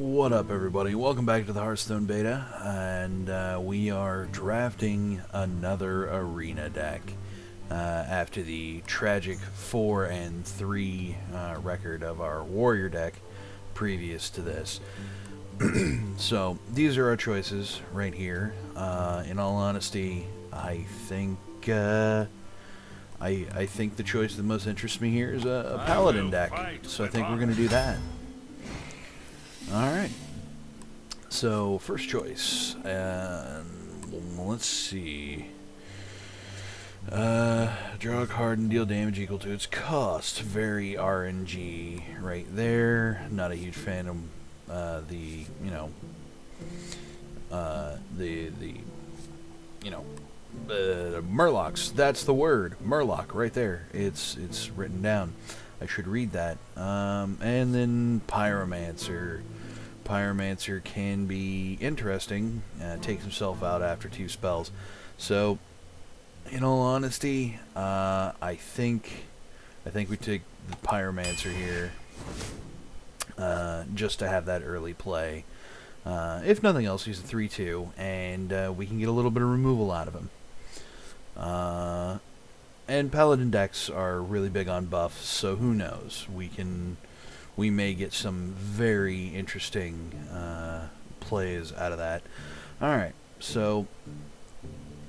What up, everybody? Welcome back to the Hearthstone beta, and we are drafting another arena deck after the tragic 4 and 3 record of our warrior deck previous to this. So these are our choices right here. In all honesty, I think I think the choice that most interests me here is a Paladin deck. So I think we're going to do that. Alright, so first choice, let's see, draw a card and deal damage equal to its cost. Very RNG right there. Not a huge fan of the Murlocs. That's the word, Murloc, right there. It's written down. I should read that. And then Pyromancer. Pyromancer can be interesting. Takes himself out after 2 spells. So, in all honesty, I think we take the Pyromancer here, just to have that early play. If nothing else, he's a 3/2, and we can get a little bit of removal out of him. And Paladin decks are really big on buffs, so who knows? We may get some very interesting plays out of that. Alright, so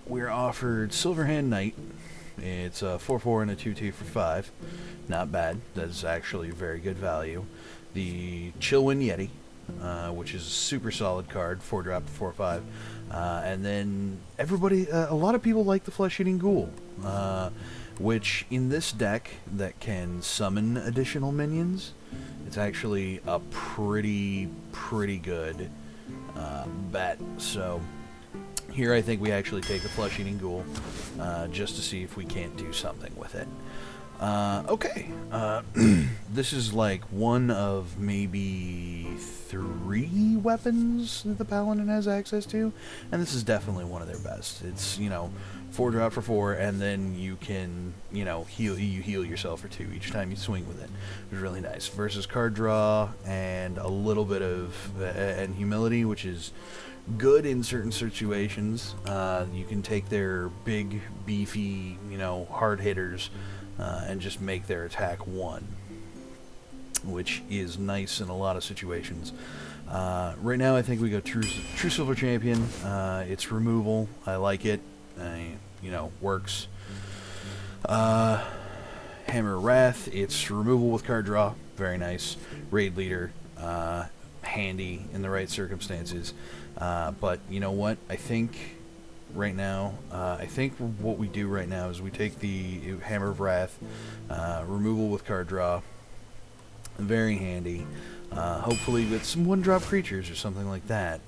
we're offered Silverhand Knight. It's a 4/4 and a 2/2 for 5. Not bad. That's actually very good value. The Chillwind Yeti, which is a super solid card, 4-drop to 4/5. And then a lot of people like the Flesh-Eating Ghoul, which in this deck that can summon additional minions, it's actually a pretty good bet. So here I think we actually take the Flesh-Eating Ghoul, just to see if we can't do something with it. Okay, this is like one of maybe 3 weapons that the Paladin has access to, and this is definitely one of their best. It's, 4-drop for 4, and then you can, heal yourself for 2 each time you swing with it. It's really nice. Versus card draw and a little bit of and humility, which is good in certain situations. You can take their big, beefy, hard hitters, and just make their attack 1, which is nice in a lot of situations. Right now I think we go True Silver Champion. It's removal. I like it. Works. Hammer Wrath. It's removal with card draw. Very nice. Raid Leader. Handy in the right circumstances. But you know what? I think right now, what we do right now is we take the Hammer of Wrath, removal with card draw, very handy, hopefully with some 1-drop creatures or something like that.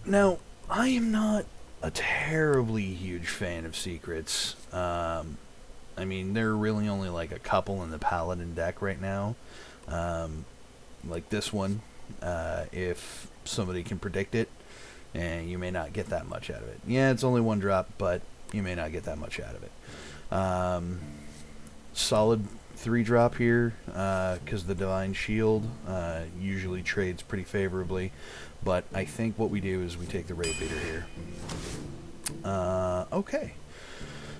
Now, I am not a terribly huge fan of secrets. I mean, there are really only like a couple in the Paladin deck right now, like this one. If somebody can predict it, and you may not get that much out of it. Yeah, it's only 1-drop, but you may not get that much out of it. Solid 3-drop here, because the Divine Shield usually trades pretty favorably, but I think what we do is we take the Raid Leader here. Okay.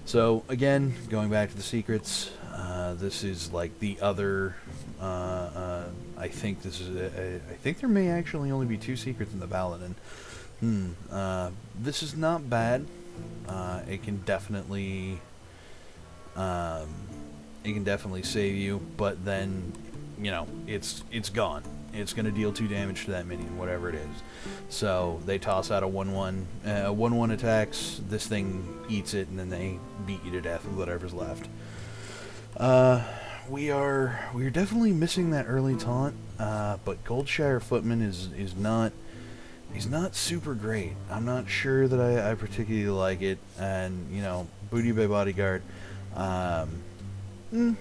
So, again, going back to the secrets, this is like the other, I think there may actually only be 2 secrets in the Paladin. This is not bad. It can definitely save you, but then, it's gone. It's going to deal 2 damage to that minion, whatever it is. So they toss out a 1/1. 1/1 attacks, this thing eats it, and then they beat you to death with whatever's left. We're definitely missing that early taunt, but Goldshire Footman is not... He's not super great. I'm not sure that I particularly like it. And, Booty Bay Bodyguard, it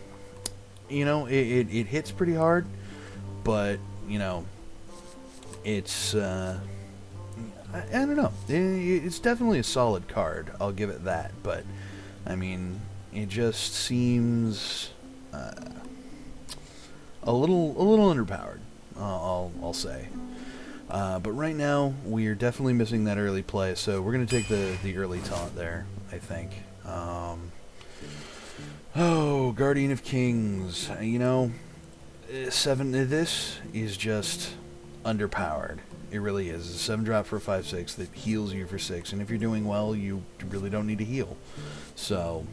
hits pretty hard, but, it's, I don't know. It's definitely a solid card. I'll give it that. But, I mean, it just seems a little underpowered. I'll say. But right now, we are definitely missing that early play, so we're going to take the early taunt there, I think. Oh, Guardian of Kings. You know, 7. This is just underpowered. It really is. It's a 7-drop for a 5/6 that heals you for 6, and if you're doing well, you really don't need to heal. So,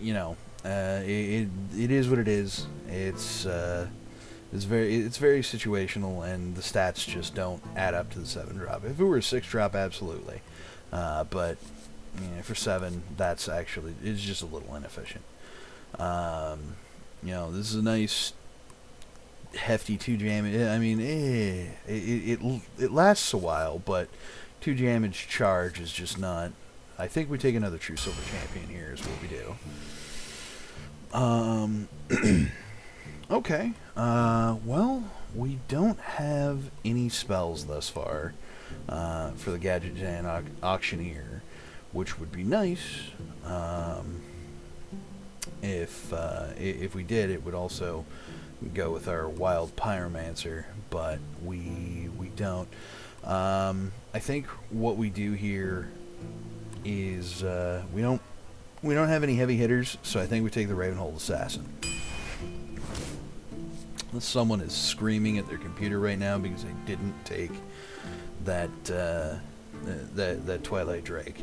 you know, it is what it is. It's very situational, and the stats just don't add up to the 7-drop. If it were a 6-drop, absolutely. But for 7, it's just a little inefficient. You know, this is a nice hefty 2 damage. I mean, it lasts a while, but 2 damage charge is just not. I think we take another True Silver Champion here is what we do. Okay. Well, we don't have any spells thus far for the Gadget and Auctioneer, which would be nice. If we did, it would also go with our Wild Pyromancer, but we don't. I think what we do here is we don't have any heavy hitters, so I think we take the Ravenhold Assassin. Someone is screaming at their computer right now because they didn't take that Twilight Drake.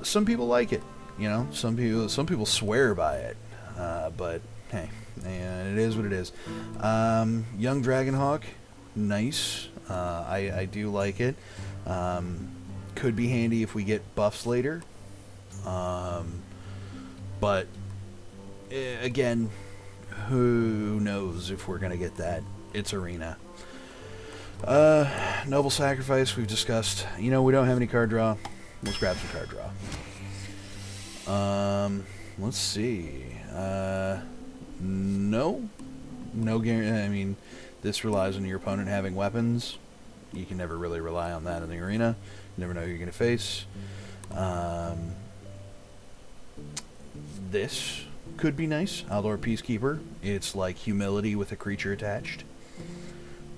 Some people like it, you know. Some people swear by it, but hey, and it is what it is. Young Dragonhawk, nice. I do like it. Could be handy if we get buffs later. But again, who knows if we're gonna get that? It's Arena. Noble Sacrifice, we've discussed. You know, we don't have any card draw. Let's grab some card draw. Let's see. No guarantee. I mean, this relies on your opponent having weapons. You can never really rely on that in the arena. You never know who you're gonna face. This could be nice. Aldor Peacekeeper. It's like humility with a creature attached.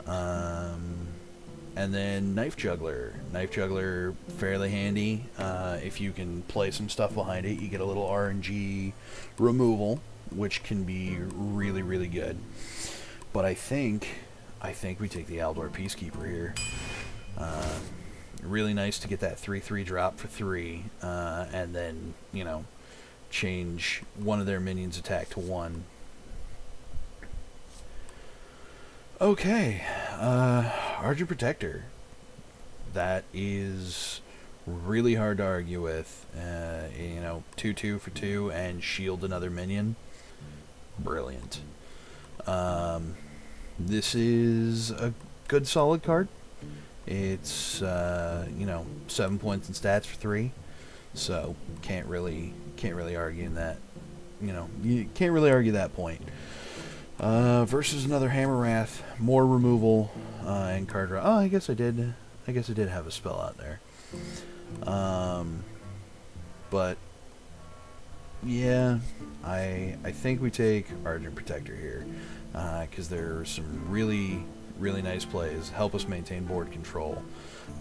And then Knife Juggler. Knife Juggler, fairly handy. If you can play some stuff behind it, you get a little RNG removal, which can be really, really good. But I think we take the Aldor Peacekeeper here. Really nice to get that 3/3 drop for 3, and then, you know, change one of their minions' attack to 1. Okay, Argent Protector. That is really hard to argue with. You know, 2/2 for 2 and shield another minion. Brilliant. This is a good solid card. It's you know, 7 points in stats for 3, so can't really argue in that. You know, you can't really argue that point. Versus another Hammer Wrath, more removal and card draw. Oh, I guess I did have a spell out there. But yeah, I think we take Argent Protector here because there are some really nice plays. Help us maintain board control.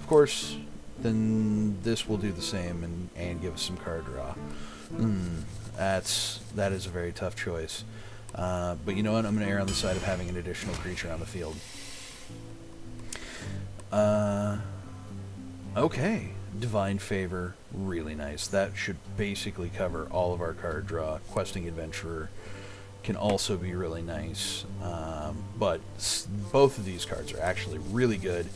Of course, then this will do the same and give us some card draw. That is a very tough choice. But you know what? I'm going to err on the side of having an additional creature on the field. Okay. Divine Favor, really nice. That should basically cover all of our card draw. Questing Adventurer can also be really nice. But both of these cards are actually really good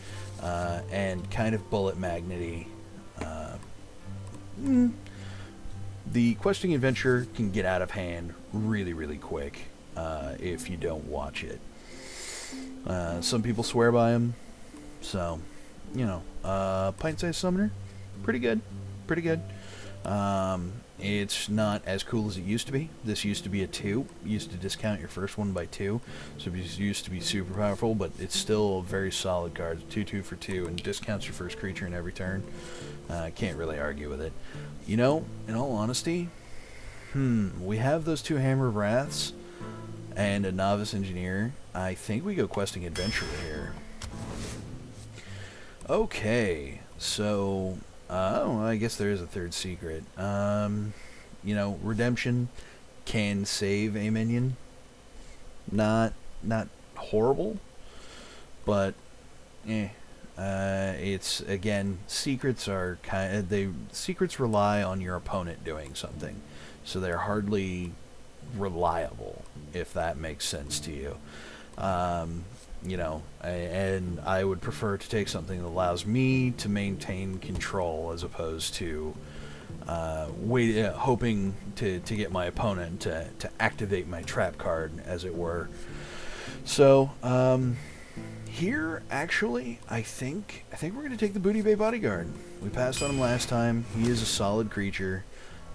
and kind of bullet magnety. The Questing Adventure can get out of hand really, really quick if you don't watch it. Some people swear by him, so, you know, Pint-Sized Summoner, pretty good. It's not as cool as it used to be. This used to be a 2. Used to discount your first one by 2, so it used to be super powerful, but it's still a very solid card. 2/2 for 2 and discounts your first creature in every turn. Can't really argue with it. You know, in all honesty, we have those 2 Hammer of Wraths, and a Novice Engineer. I think we go Questing Adventurer here. Okay, so, oh, I guess there is a third secret. You know, Redemption can save a minion. Not horrible, but, it's, again, secrets are secrets rely on your opponent doing something, so they're hardly reliable, if that makes sense to you. You know, and I would prefer to take something that allows me to maintain control as opposed to hoping to get my opponent to activate my trap card, as it were. So, here, actually, I think we're going to take the Booty Bay Bodyguard. We passed on him last time. He is a solid creature,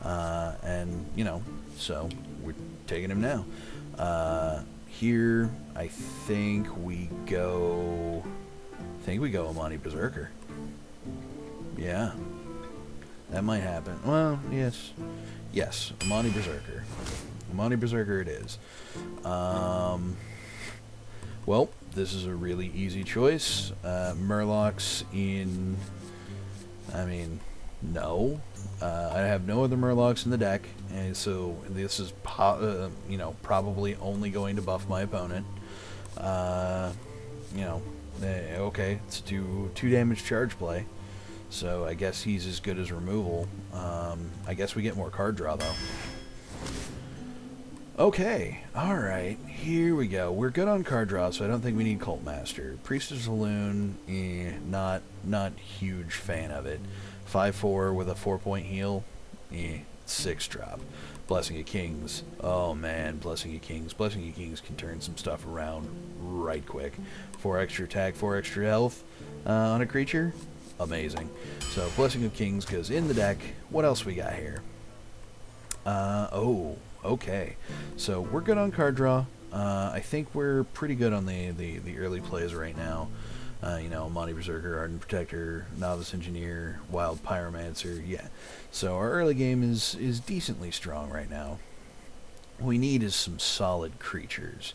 and, you know, so we're taking him now. Here, I think we go Amani Berserker. Yeah. That might happen. Well, yes, Amani Berserker. Amani Berserker it is. Well, this is a really easy choice. Murlocs in... I mean, no. I have no other Murlocs in the deck, and so this is, you know, probably only going to buff my opponent. You know, okay, it's 2 damage charge play. So I guess he's as good as removal. I guess we get more card draw, though. Okay, alright, here we go. We're good on card draw, so I don't think we need Cult Master. Priestess Saloon, not huge fan of it. 5/4 with a 4-point heal, 6 drop. Blessing of Kings, oh man, Blessing of Kings. Blessing of Kings can turn some stuff around right quick. 4 extra attack, 4 extra health on a creature. Amazing. So Blessing of Kings goes in the deck. What else we got here? Oh, okay. So we're good on card draw. I think we're pretty good on the early plays right now. You know, Amani Berserker, Ardent Protector, Novice Engineer, Wild Pyromancer. Yeah. So our early game is decently strong right now. What we need is some solid creatures.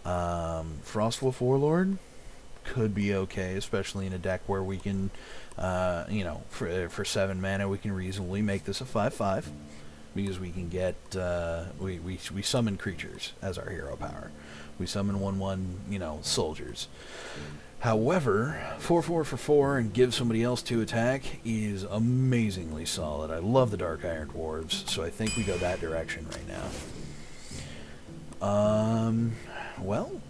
Frostwolf Warlord could be okay, especially in a deck where we can, you know, for 7 mana we can reasonably make this a 5/5, because we can get we summon creatures as our hero power. We summon 1/1, you know, soldiers. However, 4/4 for 4 and give somebody else 2 attack is amazingly solid. I love the Dark Iron Dwarves, so I think we go that direction right now. Well,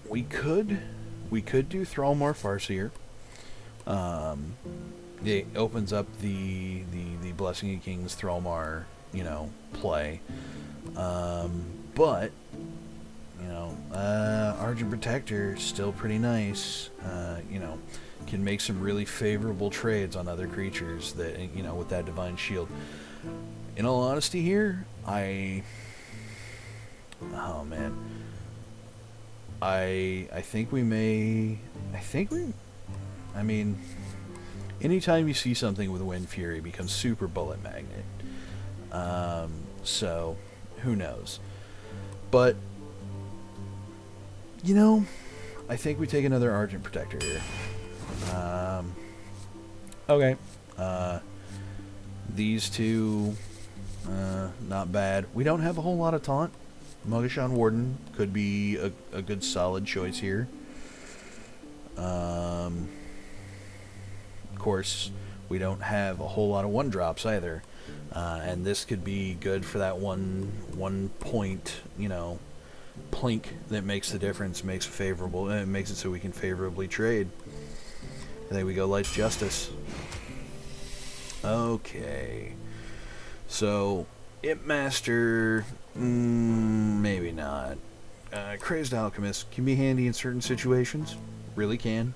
we could do Thrallmar Farseer. It opens up the Blessing of Kings Thrallmar, you know, play. But you know, Argent Protector still pretty nice. You know, can make some really favorable trades on other creatures that, you know, with that Divine Shield. In all honesty here, oh man, I think we may, I mean, anytime you see something with Wind Fury, it becomes super bullet magnet. So who knows? But you know, I think we take another Argent Protector here. Okay. These two, not bad. We don't have a whole lot of taunt. Mogashan Warden could be a good solid choice here. Of course, we don't have a whole lot of 1-drops either. And this could be good for that one point, you know, plink that makes the difference, makes it so we can favorably trade. And there we go, Light's Justice. Okay. So, Imp Master, maybe not. Crazed Alchemist can be handy in certain situations. Really can.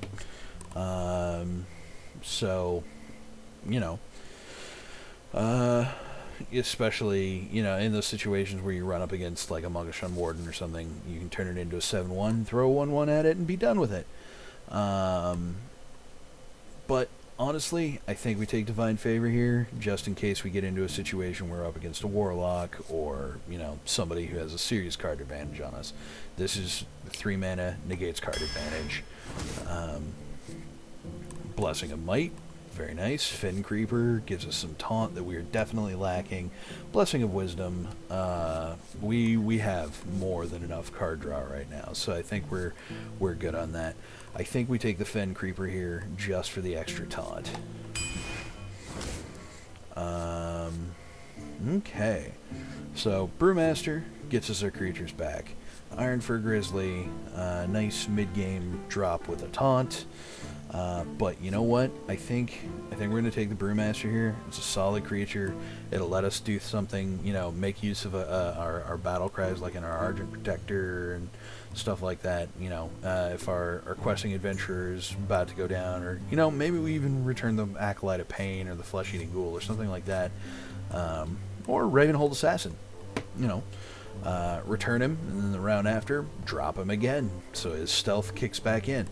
So, you know. Especially, you know, in those situations where you run up against like a Mogashan Warden or something, you can turn it into a 7/1, throw a 1/1 at it, and be done with it. But Honestly, I think we take Divine Favor here, just in case we get into a situation where we're up against a Warlock, or, you know, somebody who has a serious card advantage on us. This is 3 mana, negates card advantage. Blessing of Might, very nice. Fin Creeper gives us some taunt that we are definitely lacking. Blessing of Wisdom, we have more than enough card draw right now, so I think we're good on that. I think we take the Fen Creeper here just for the extra taunt. Okay, so Brewmaster gets us our creatures back. Ironfur Grizzly, nice mid-game drop with a taunt. But you know what? I think we're going to take the Brewmaster here. It's a solid creature. It'll let us do something, you know, make use of our battle cries, like in our Argent Protector and stuff like that. You know, if our questing adventurer is about to go down, or, you know, maybe we even return the Acolyte of Pain or the Flesh-Eating Ghoul or something like that. Or Ravenhold Assassin, you know. Return him, and then the round after, drop him again, so his stealth kicks back in.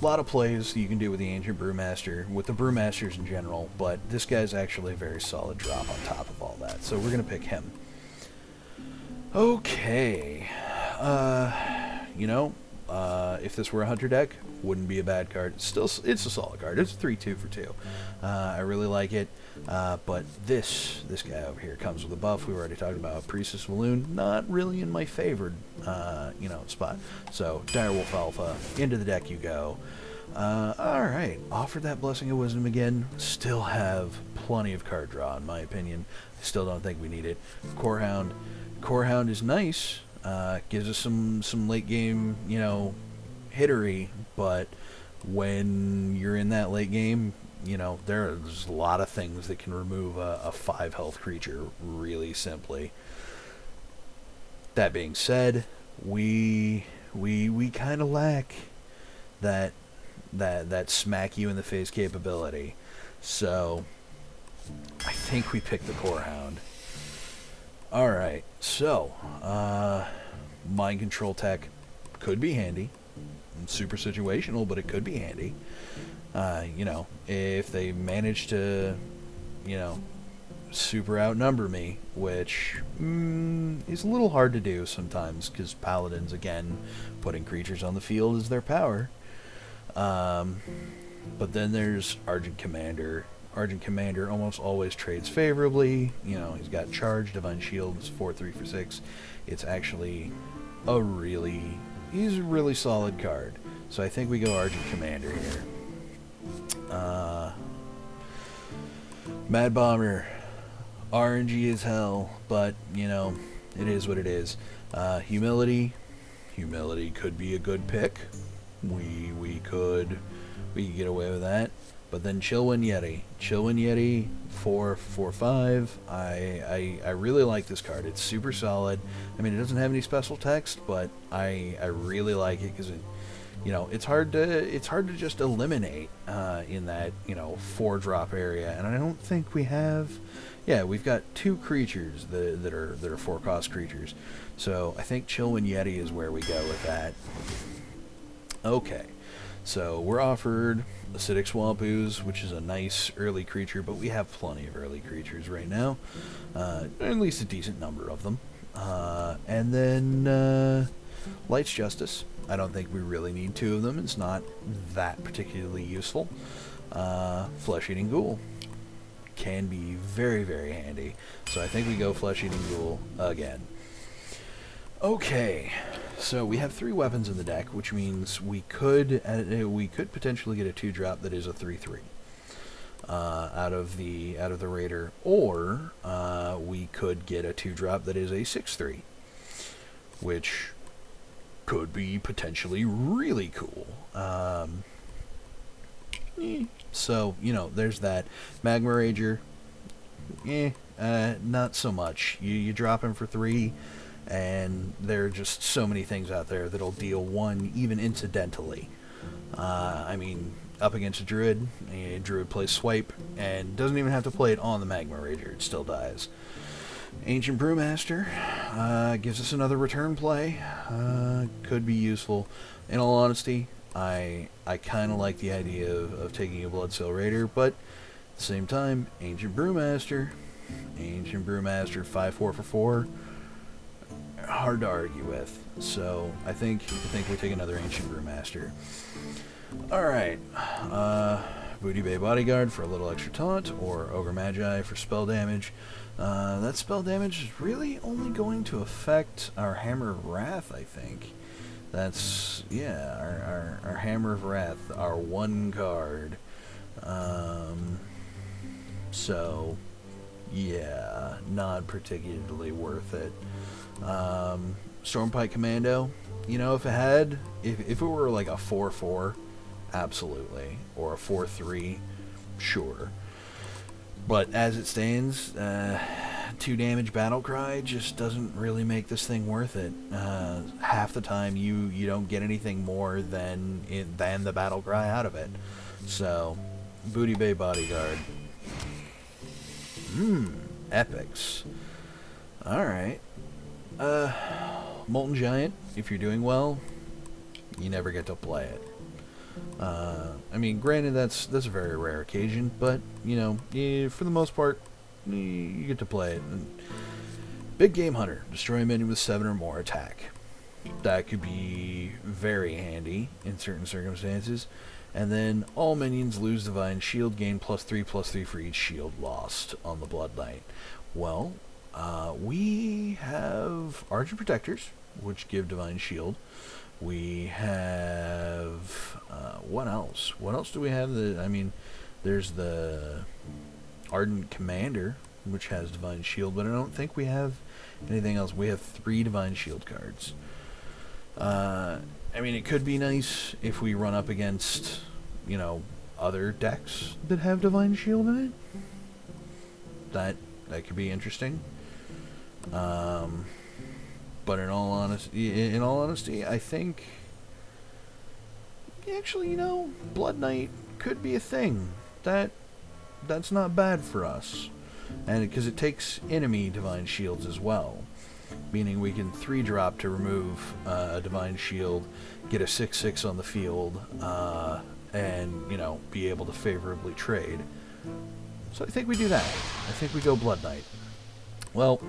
A lot of plays you can do with the Ancient Brewmaster, with the Brewmasters in general, but this guy's actually a very solid drop on top of all that, so we're going to pick him. Okay. You know, if this were a Hunter deck, wouldn't be a bad card. It's a solid card. It's a 3-2 for 2. I really like it. But this guy over here comes with a buff. We already talked about Priestess Walloon. Not really in my favored, you know, spot. So Direwolf Alpha, into the deck you go. Alright, offered that Blessing of Wisdom again. Still have plenty of card draw, in my opinion. I still don't think we need it. Corehound. Corehound is nice. Gives us some late game, you know, hittery, but when you're in that late game, you know, there's a lot of things that can remove a 5 health creature really simply. That being said, we kind of lack that smack you in the face capability. So I think we pick the Corehound. Alright, so Mind Control tech could be handy. Super situational, but it could be handy. You know, if they manage to, you know, super outnumber me, which is a little hard to do sometimes, because Paladins, again, putting creatures on the field is their power. But then there's Argent Commander. Argent Commander almost always trades favorably. You know, he's got Charge, Divine Shields, 4/3 for 6. It's actually he's a really solid card. So I think we go Argent Commander here. Mad Bomber, RNG as hell, but, you know, it is what it is. Humility could be a good pick. We could get away with that. But then Chillwind Yeti, 4/5. I really like this card. It's super solid. I mean, it doesn't have any special text, but I really like it because it, you know, it's hard to just eliminate in that, you know, 4-drop area, and I don't think we have. Yeah, we've got 2 creatures that are 4-cost creatures, so I think Chillwind Yeti is where we go with that. Okay, so we're offered Acidic Swamp Ooze, which is a nice early creature, but we have plenty of early creatures right now, at least a decent number of them, and then Light's Justice. I don't think we really need 2 of them. It's not that particularly useful. Flesh-Eating Ghoul can be very, very handy. So I think we go Flesh-Eating Ghoul again. Okay, so we have 3 weapons in the deck, which means we could potentially get a 2-drop that is a 3/3 out of the Raider, or we could get a 2-drop that is a 6/3, which could be potentially really cool. So, you know, there's that. Magma Rager, not so much. You drop him for 3, and there are just so many things out there that'll deal 1 even incidentally. I mean, up against a Druid plays Swipe, and doesn't even have to play it on the Magma Rager, it still dies. Ancient Brewmaster gives us another return play. Could be useful. In all honesty, I kind of like the idea of taking a Bloodsail Raider, but at the same time, Ancient Brewmaster, 5/4 for 4, hard to argue with. So I think we take another Ancient Brewmaster. All right, Booty Bay Bodyguard for a little extra taunt, or Ogre Magi for spell damage. That spell damage is really only going to affect our Hammer of Wrath, I think. That's, yeah, our Hammer of Wrath, our one card. So, yeah, not particularly worth it. Stormpike Commando, you know, if it were like a 4/4, absolutely, or a 4/3, sure. But as it stands, 2 damage Battlecry just doesn't really make this thing worth it. Half the time you don't get anything more than the Battlecry out of it. So, Booty Bay Bodyguard. Epics. Alright. Molten Giant, if you're doing well, you never get to play it. I mean, granted, that's a very rare occasion, but, you know, for the most part, you get to play it. And Big Game Hunter, destroy a minion with 7 or more attack. That could be very handy in certain circumstances. And then all minions lose Divine Shield, gain +3/+3 for each shield lost on the Blood Knight. Well, we have Argent Protectors, which give Divine Shield. We have, what else? What else do we have? I mean, there's the Ardent Commander, which has Divine Shield, but I don't think we have anything else. We have 3 Divine Shield cards. I mean, it could be nice if we run up against, you know, other decks that have Divine Shield in it. That could be interesting. But in all honesty, I think actually, you know, Blood Knight could be a thing. That's not bad for us, and because it takes enemy Divine Shields as well, meaning we can 3-drop to remove a Divine Shield, get a 6/6 on the field, and, you know, be able to favorably trade. So I think we do that. I think we go Blood Knight. Well,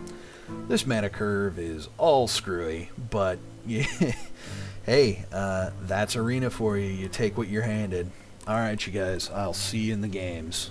this mana curve is all screwy, but yeah, hey, that's Arena for you. You take what you're handed. Alright, you guys, I'll see you in the games.